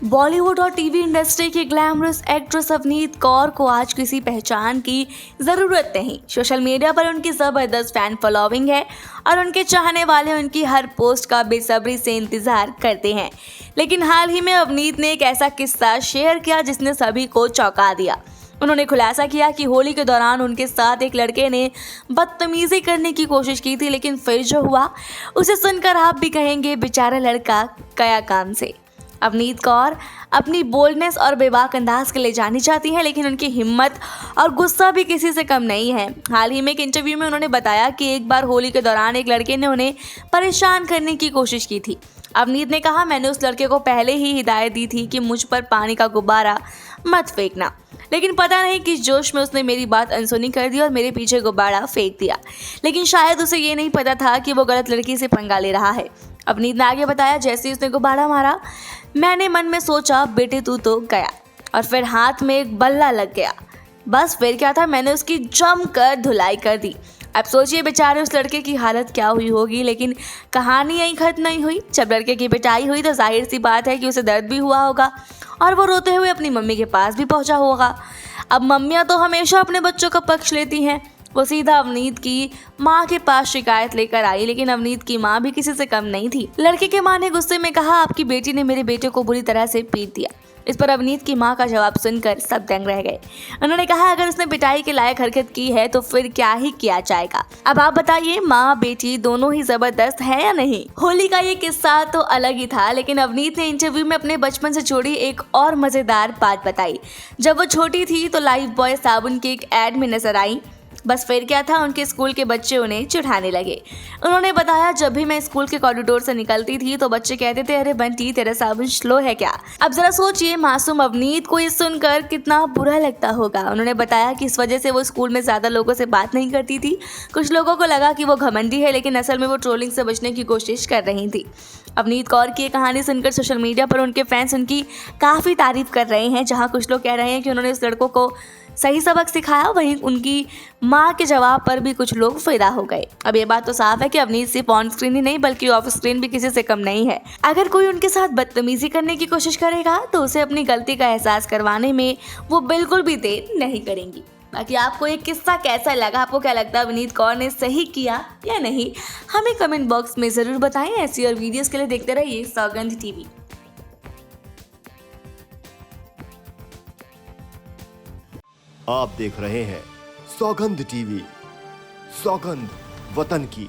बॉलीवुड और TV industry की glamorous actress Avneet Kaur को आज किसी पहचान की ज़रूरत नहीं। सोशल मीडिया पर उनकी ज़बरदस्त फैन फॉलोइंग है और उनके चाहने वाले उनकी हर पोस्ट का बेसब्री से इंतज़ार करते हैं। लेकिन हाल ही में अवनीत ने एक ऐसा किस्सा शेयर किया जिसने सभी को चौंका दिया। उन्होंने खुलासा किया कि होली के दौरान उनके साथ एक लड़के ने बदतमीजी करने की कोशिश की थी, लेकिन फिर जो हुआ उसे सुनकर आप भी कहेंगे बेचारा लड़का गया काम से। अवनीत कौर अपनी बोल्डनेस और बेबाक अंदाज के लिए जानी जाती हैं, लेकिन उनकी हिम्मत और गुस्सा भी किसी से कम नहीं है। हाल ही में एक इंटरव्यू में उन्होंने बताया कि एक बार होली के दौरान एक लड़के ने उन्हें परेशान करने की कोशिश की थी। अवनीत ने कहा, मैंने उस लड़के को पहले ही हिदायत दी थी कि मुझ पर पानी का गुब्बारा मत फेंकना, लेकिन पता नहीं किस जोश में उसने मेरी बात अनसुनी कर दी और मेरे पीछे गुब्बारा फेंक दिया। लेकिन शायद उसे ये नहीं पता था कि वो गलत लड़की से पंगा ले रहा है। अवनीत ने आगे बताया, जैसे ही उसने गुब्बारा मारा मैंने मन में सोचा बेटे तू तो गया, और फिर हाथ में एक बल्ला लग गया। बस फिर क्या था, मैंने उसकी जमकर धुलाई कर दी। अब सोचिए बेचारे उस लड़के की हालत क्या हुई होगी। लेकिन कहानी यहीं खत्म नहीं हुई। जब लड़के की पिटाई हुई तो जाहिर सी बात है कि उसे दर्द भी हुआ होगा और वो रोते हुए अपनी मम्मी के पास भी पहुंचा होगा। अब मम्मियां तो हमेशा अपने बच्चों का पक्ष लेती हैं। वो सीधा अवनीत की माँ के पास शिकायत लेकर आई, लेकिन अवनीत की माँ भी किसी से कम नहीं थी। लड़के के माँ ने गुस्से में कहा, आपकी बेटी ने मेरे बेटे को बुरी तरह से पीट दिया। इस पर अवनीत की माँ का जवाब सुनकर सब दंग रह गए। उन्होंने कहा, अगर उसने पिटाई के लायक हरकत की है तो फिर क्या ही किया जाएगा। अब आप बताइए, माँ बेटी दोनों ही जबरदस्त है या नहीं। होली का ये किस्सा तो अलग ही था, लेकिन अवनीत ने इंटरव्यू में अपने बचपन से जुड़ी एक और मजेदार बात बताई। जब वो छोटी थी तो लाइफ बॉय साबुन की एक एड में नजर आई। बस फिर क्या था, उनके स्कूल के बच्चे उन्हें चिढ़ाने लगे। उन्होंने बताया, जब भी मैं स्कूल के कॉरिडोर से निकलती थी तो बच्चे कहते थे, अरे बंटी तेरा साबुन स्लो है क्या। अब जरा सोचिए मासूम अवनीत को ये सुनकर कितना बुरा लगता होगा। उन्होंने बताया कि इस वजह से वो स्कूल में ज्यादा लोगों से बात नहीं करती थी। कुछ लोगों को लगा कि वो घमंडी है, लेकिन असल में वो ट्रोलिंग से बचने की कोशिश कर रही थी। अवनीत कौर की ये कहानी सुनकर सोशल मीडिया पर उनके फैंस उनकी काफ़ी तारीफ कर रहे हैं। जहां कुछ लोग कह रहे हैं कि उन्होंने उस लड़कों को सही सबक सिखाया, वहीं उनकी माँ के जवाब पर भी कुछ लोग फिदा हो गए। अब ये बात तो साफ है कि अवनीत सिर्फ ऑन स्क्रीन ही नहीं बल्कि ऑफ स्क्रीन भी किसी से कम नहीं है। अगर कोई उनके साथ बदतमीजी करने की कोशिश करेगा तो उसे अपनी गलती का एहसास करवाने में वो बिल्कुल भी देर नहीं करेंगी। बाकी आपको ये किस्सा कैसा लगा, आपको क्या लगता है अवनीत कौर ने सही किया या नहीं, हमें कमेंट बॉक्स में ज़रूर बताएं। ऐसी और वीडियोस के लिए देखते रहिए सौगंध टीवी। आप देख रहे हैं सौगंध टीवी। सौगंध वतन की।